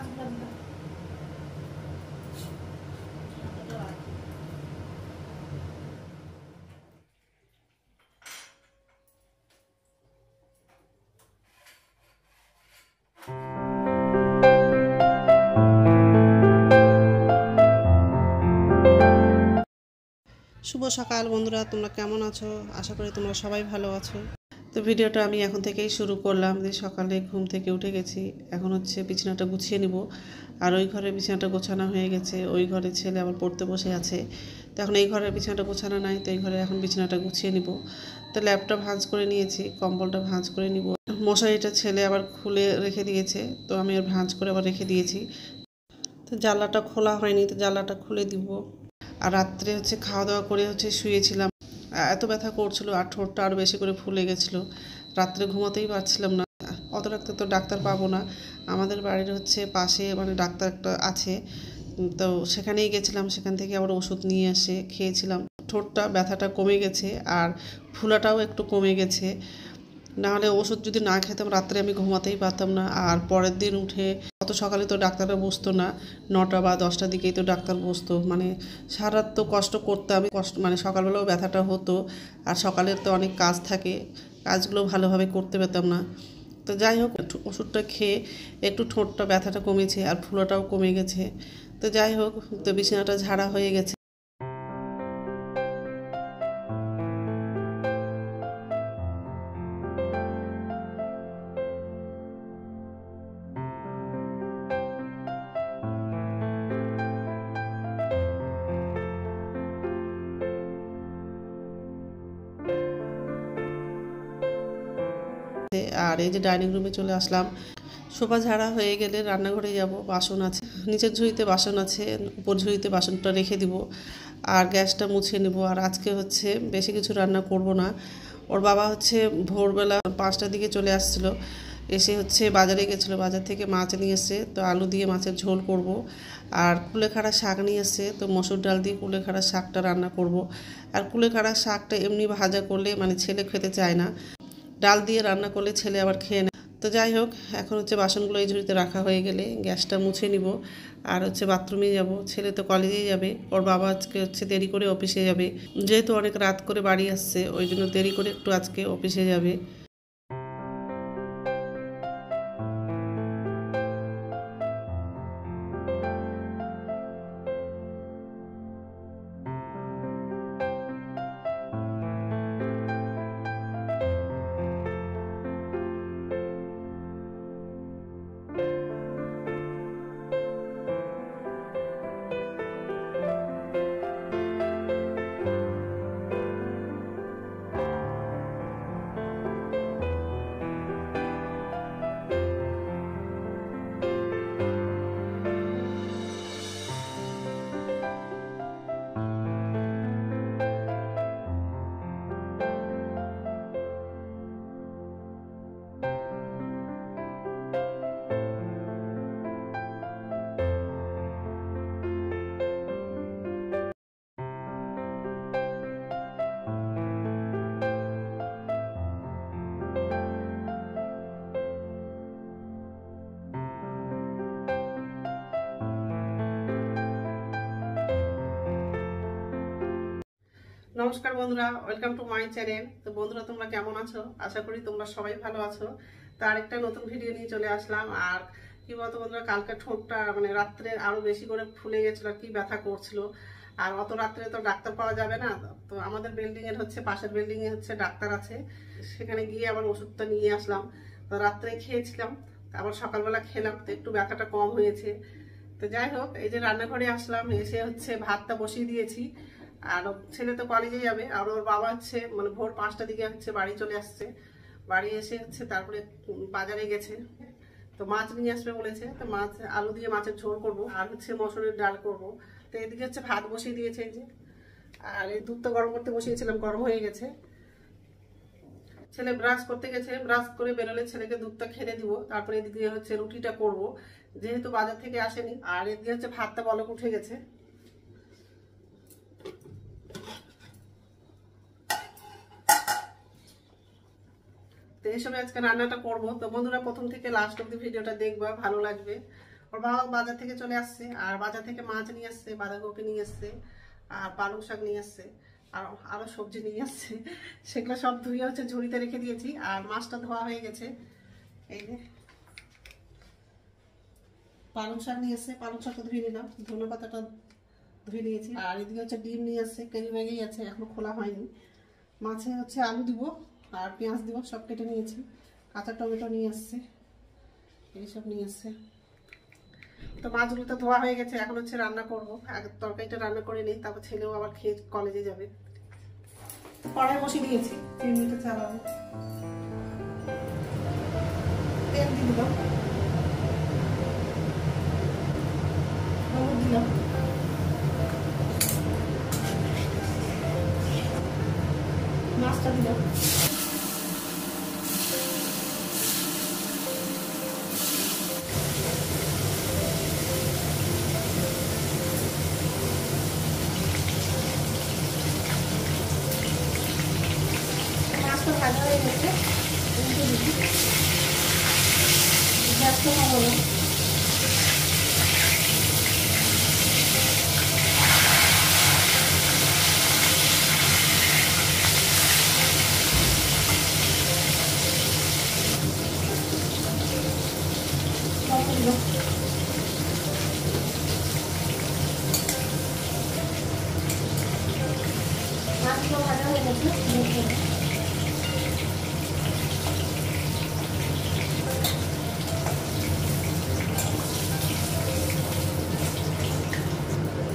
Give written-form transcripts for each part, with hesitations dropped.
শুভ সকাল বন্ধুরা, তোমরা কেমন আছো? আশা করি তোমরা সবাই ভালো আছো। তো ভিডিওটা আমি এখন থেকেই শুরু করলাম। যে সকালে ঘুম থেকে উঠে গেছি, এখন হচ্ছে বিছানাটা গুছিয়ে নিব। আর ওই ঘরের বিছানাটা গোছানো হয়ে গেছে, ওই ঘরে ছেলে আবার পড়তে বসে আছে। তো এখন এই ঘরের বিছানাটা গোছানো নাই, তো এই ঘরে এখন বিছানাটা গুছিয়ে নিব। তো ল্যাপটা ভাঁজ করে নিয়েছি, কম্বলটা ভাঁজ করে নিব। মশারিটা ছেলে আবার খুলে রেখে দিয়েছে, তো আমি আর ভাঁজ করে আবার রেখে দিয়েছি। তো জানলাটা খোলা হয়নি, তো জানলাটা খুলে দিব। আর রাত্রে হচ্ছে খাওয়া দাওয়া করে হচ্ছে শুয়েছিলাম। এত ব্যথা করছিল আর ঠোঁটটা আরও বেশি করে ফুলে গেছিলো। রাত্রে ঘুমাতেই পারছিলাম না। অত রাত্রে তো ডাক্তার পাবো না, আমাদের বাড়ির হচ্ছে পাশে মানে ডাক্তার একটা আছে, তো সেখানেই গেছিলাম। সেখান থেকে আবার ওষুধ নিয়ে এসে খেয়েছিলাম। ঠোঁটটা ব্যথাটা কমে গেছে আর ফুলাটাও একটু কমে গেছে। নাহলে ওষুধ যদি না খেতাম রাত্রে আমি ঘুমাতেই পারতাম না। আর পরের দিন উঠে অত সকালে তো ডাক্তাররা বসতো না, 9টা বা 10টার দিকেই তো ডাক্তার বসতো। মানে সারা রাত তো কষ্ট করতে আমি কষ্ট, মানে সকালবেলাও ব্যথাটা হতো। আর সকালের তো অনেক কাজ থাকে, কাজগুলো ভালোভাবে করতে পেতাম না। তো যাই হোক, ওষুধটা খেয়ে একটু ঠোঁটটা ব্যথাটা কমেছে আর ফুলাটাও কমে গেছে। তো যাই হোক, তো বিছানাটা ঝাড়া হয়ে গেছে। আর এই যে ডাইনিং রুমে চলে আসলাম। সোফা ঝাড়া হয়ে গেলে রান্নাঘরে যাব। বাসন আছে, নিচের ঝুড়িতে বাসন আছে, উপর ঝুড়িতে বাসনটা রেখে দিব। আর গ্যাসটা মুছে নেব। আর আজকে হচ্ছে বেশি কিছু রান্না করব না। ওর বাবা হচ্ছে ভোরবেলা 5টার দিকে চলে আসছিল, এসে হচ্ছে বাজারে গেছিলো, বাজার থেকে মাছ নিয়ে এসে, তো আলু দিয়ে মাছের ঝোল করব। আর কুলেখাড়া শাক নিয়ে এসে, তো মসুর ডাল দিয়ে কুলেখাড়া শাকটা রান্না করব। আর কুলেখাড়া শাকটা এমনি ভাজা করলে মানে ছেলে খেতে চায় না, ডাল দিয়ে রান্না করলে ছেলে আবার খেয়ে নেয়। তো যাই হোক, এখন হচ্ছে বাসনগুলো এই ঝুড়িতে রাখা হয়ে গেলে গ্যাসটা মুছে নিব। আর হচ্ছে বাথরুমে যাব। ছেলে তো কলেজেই যাবে, ওর বাবা আজকে হচ্ছে দেরি করে অফিসে যাবে, যেহেতু অনেক রাত করে বাড়ি আসছে, ওই জন্য দেরি করে একটু আজকে অফিসে যাবে। নমস্কার বন্ধুরা, ওয়েলকাম টু মাই চ্যানেল। তো বন্ধুরা, তোমরা কেমন আছো? আশা করি তোমরা সবাই ভালো আছো। তার একটা নতুন ভিডিও নিয়ে চলে আসলাম। আর কি বলতো বন্ধুরা, কালকে ঠোঁটটা মানে রাত্রে আরো বেশি করে ফুলে গেছিল, কি ব্যথা করছিল। আর অত রাত্রে তো ডাক্তার পাওয়া যাবে না, তো আমাদের বিল্ডিং এর হচ্ছে পাশের বিল্ডিং এ হচ্ছে ডাক্তার আছে, সেখানে গিয়ে আবার ওষুধটা নিয়ে আসলাম। তো রাত্রে খেয়েছিলাম, আবার সকালবেলা খেলাম, তো একটু ব্যথাটা কম হয়েছে। তো যাই হোক, এই যে রান্নাঘরে আসলাম, এসে হচ্ছে ভাতটা বসিয়ে দিয়েছি। আর ছেলে তো কলেজে যাবে, আর ওর বাবা হচ্ছে মানে ভোর 5টার দিকে হচ্ছে বাড়ি চলে আসছে। বাড়ি এসে হচ্ছে তারপরে বাজারে গেছে, তো মাছ নিয়ে আসবে বলেছে। তো মাছ, আলু দিয়ে মাছের ঝোল করব, আর হচ্ছে মসুরের ডাল করব। তো এদিকে হচ্ছে ভাত বসিয়ে দিয়েছে এই যে। আর এই দুধটা গরম করতে বসিয়েছিলাম, গরম হয়ে গেছে। ছেলে ব্রাশ করতে গেছে, ব্রাশ করে বেরোলে ছেলেকে দুধটা খেতে দিব। তারপরে এদিকে হচ্ছে রুটিটা করব, যেহেতু বাজার থেকে আসেনি। আর এদিকে হচ্ছে ভাতটা বলক উঠে গেছে। তো এইসবে আজকে রান্নাটা করবো। তো বন্ধুরা, প্রথম থেকে লাস্ট অব্দি ভিডিওটা দেখবা, ভালো লাগবে। ওর বাবা বাজার থেকে চলে আসছে, আর বাজার থেকে মাছ নিয়ে আসছে, বাঁধাকপি নিয়ে আসছে, আর পালং শাক নিয়ে আসছে, আর আরও সবজি নিয়ে আসছে। সেগুলো সব ধুয়ে হচ্ছে ঝুড়িতে রেখে দিয়েছি। আর মাছটা ধোয়া হয়ে গেছে। এই যে পালং শাক নিয়ে এসছে, পালং শাকটা ধুয়ে নিলাম, ধনে পাতাটা ধুয়ে নিয়েছি। আর এদিকে হচ্ছে ডিম নিয়ে আসছে, কেজি ব্যাগেই আছে, এখনো খোলা হয়নি। মাছে হচ্ছে আলু দিব আর পেঁয়াজ দিব, সব কেটে নিয়েছি। কাঁচা টমেটো নিয়ে আসছে, এইসব নিয়ে আসছে। তো মাছগুলো তো ধোয়া হয়ে গেছে, এখন হচ্ছে রান্না করবো। আগে তরকারিটা রান্না করে নিই, তারপর ছেলেও আবার খেয়ে কলেজে যাবে। কড়াই বসিয়ে দিয়েছি, 3 মিনিটে চালাবো। তেল দিয়ে দিলাম, হলুদ দিলাম, মাছটা দিলাম, মাছটা ভাজা হয়ে গেছে। গ্যাসটা কমালাম, মাছগুলো ভাজা হয়ে গেছে।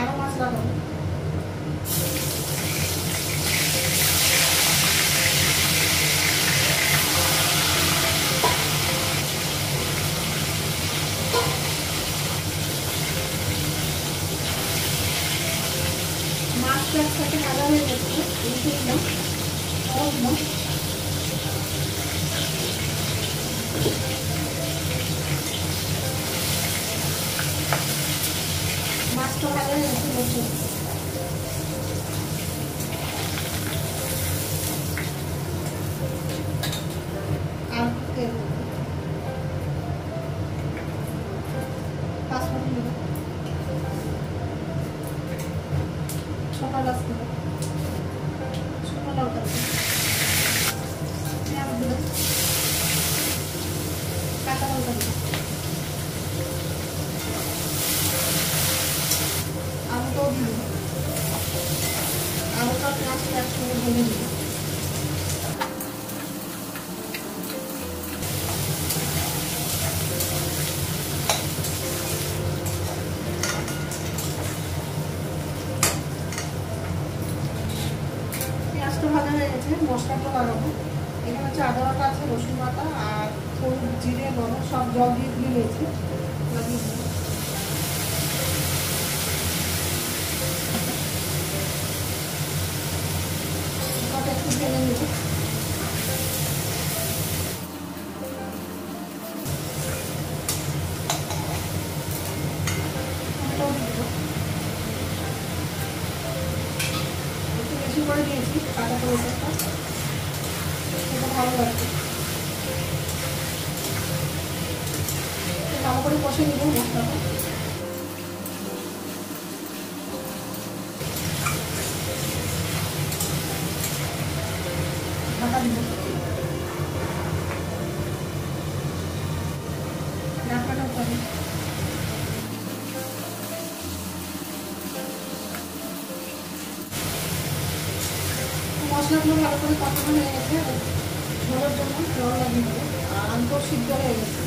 আরো মাছ লাগাবো। মাছটা একসাথে ভাজা হয়ে গেছে, উঠে দিলাম, দিলাম। মাছটা ভাজা হয়ে গেছে, বসে আর তেল, পাঁচফোড়ন দিলাম, ছোটা গাছ দিলাম, শুকনো লঙ্কা দিলাম, পেঁয়াজ দিলাম, কাঁচা লঙ্কা দিলাম, আলুটাও দিলাম, আলুটা পেঁয়াজটা একসঙ্গে ভেজে দিলাম। পেঁয়াজটা ভাজা হয়ে গেছে, মশলাটা লাগাবো। এখানে হচ্ছে আদা বাটা আছে, রসুন বাটা আর হলুদ, জিরে, লবণ সব জল দিয়ে দিয়ে নিয়েছি, লাগিয়ে দিলাম। একটু ভেজে নেব। একটু বেশি করে দিয়েছি কাঁচা টমেটোটা, সেটা ভালো লাগবে। ভালো করে কষে নিব মশলাটা। ঢাকা দিব, ঢাকাটা উপরে। মশলাগুলো ভালো করে কষানো হয়ে গেছে, ঝোলের জন্য জল লাগিয়ে দেবো। আর আলু তো সিদ্ধ হয়ে গেছে।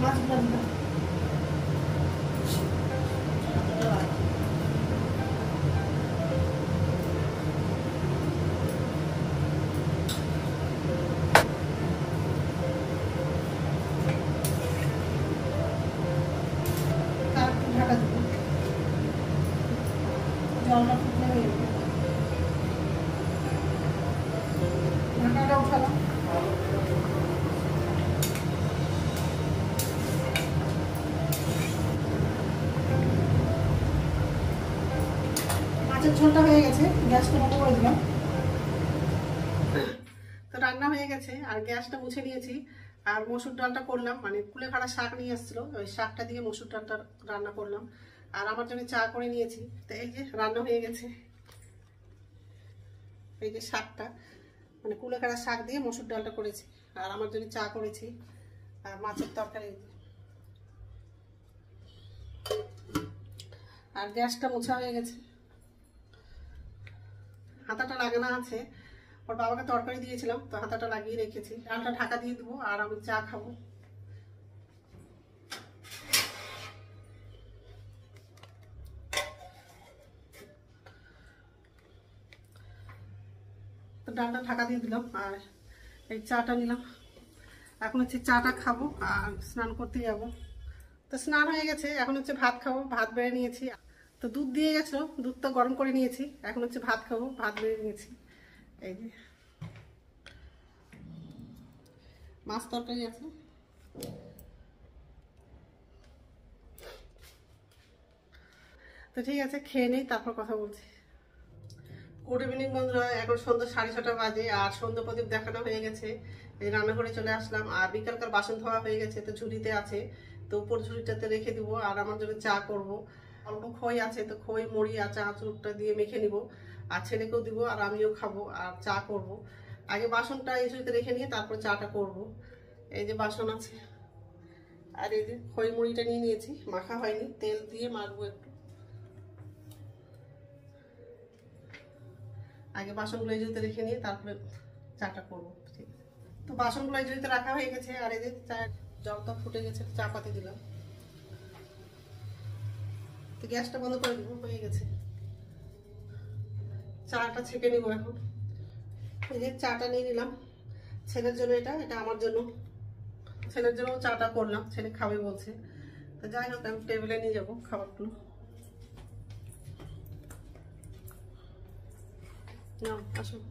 মাছগুলো দিলাম, ঢাকা দিব, জলটা ফুটলে হয়ে যাবে। ঢাকাটা উঠালাম, মাছের ঝোলটা হয়ে গেছে। গেছে, গ্যাসটা বন্ধ করে দিলাম। তো রান্না হয়ে গেছে আর গ্যাসটা মুছে নিয়েছি। আর মসুর ডালটা করলাম, মানে কুলেখাড়া শাক নিয়ে এসেছিলো, ওই শাকটা দিয়ে মসুর ডালটা রান্না করলাম। আর আমার জন্য চা করে নিয়েছি। তো এই যে রান্না হয়ে গেছে, এই যে শাকটা, মানে কুলেখাড়া শাক দিয়ে মসুর ডালটা করেছি। আর আমার জন্য চা করেছি আর মাছের তরকারি। আর গ্যাসটা মোছা হয়ে গেছে। হাতাটা লাগানো আছে, ওর বাবাকে তরকারি দিয়েছিলাম তো হাতাটা লাগিয়ে রেখেছি। ডালটা ঢাকা দিয়ে দেবো আর আমি চা খাবো। তো ডালটা ঢাকা দিয়ে দিলাম আর এই চাটা নিলাম। এখন হচ্ছে চাটা খাবো আর স্নান করতে যাবো। তো স্নান হয়ে গেছে, এখন হচ্ছে ভাত খাবো। ভাত বেড়ে নিয়েছি, তো দুধ দিয়ে গেছিলো, দুধটা গরম করে নিয়েছি। এখন হচ্ছে ভাত খাবো, ভাত বেড়ে নিয়েছি। এই যে মাছ তরকারি আছে। তো ঠিক আছে, খেয়ে নেই, তারপর কথা বলছি। গুড ইভিনিং বন্ধুরা, এখন সন্ধ্যা 6:30 বাজে আর সন্ধ্যা প্রদীপ দেখানো হয়ে গেছে। এই রান্নাঘরে চলে আসলাম আর বিকালকার বাসন ধোয়া হয়ে গেছে, তো ঝুড়িতে আছে, তো উপর ঝুড়িটাতে রেখে দিব। আর আমার জন্য চা করব, অল্প খই আছে, তো খই মুড়ি আর চানাচুরটা দিয়ে মেখে নিব। আর ছেলেকেও দিব আর আমিও খাবো আর চা করব। আগে বাসনটা এই ঝুড়িতে রেখে নিয়ে তারপর চাটা করব। এই যে বাসন আছে আর এই যে খই মুড়িটা নিয়ে নিয়েছি, মাখা হয়নি, তেল দিয়ে মাখবো একটু। আগে বাসনগুলো এই জুড়িতে রেখে নিয়ে তারপরে চাটা করবো। ঠিক আছে, তো বাসনগুলো এই জুড়িতে রাখা হয়ে গেছে আর এই যে চা জলটা ফুটে গেছে, চা পাতি দিলাম। তো গ্যাসটা বন্ধ করে দিব, হয়ে গেছে। চাটা ছেঁকে নিব এখন। এই যে চাটা নিয়ে নিলাম, ছেলের জন্য এটা, এটা আমার জন্য। ছেলের জন্য চাটা করলাম, ছেলে খাবে বলছে। তো যাই হোক, আমি টেবিলে নিয়ে যাবো খাবারগুলো। না আসুন।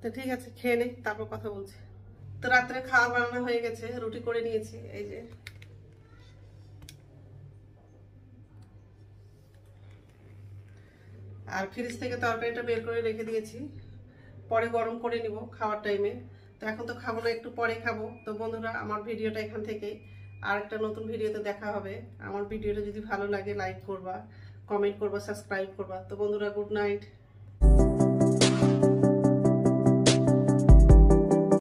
তো ঠিক আছে, খেয়ে নেই, তারপর কথা বলছি। তো রাত্রে খাওয়া বানানো হয়ে গেছে, রুটি করে নিয়েছি। এই যে আর ফ্রিজ থেকে তরকারিটা বের করে রেখে দিয়েছি, পরে গরম করে নিব খাওয়ার টাইমে। তো এখন তো খাবো না, একটু পরে খাবো। তো বন্ধুরা, আমার ভিডিওটা এখান থেকেই, আর একটা নতুন ভিডিওতে দেখা হবে। আমার ভিডিওটা যদি ভালো লাগে লাইক করবা, কমেন্ট করবা, সাবস্ক্রাইব করবা। তো বন্ধুরা, গুড নাইট।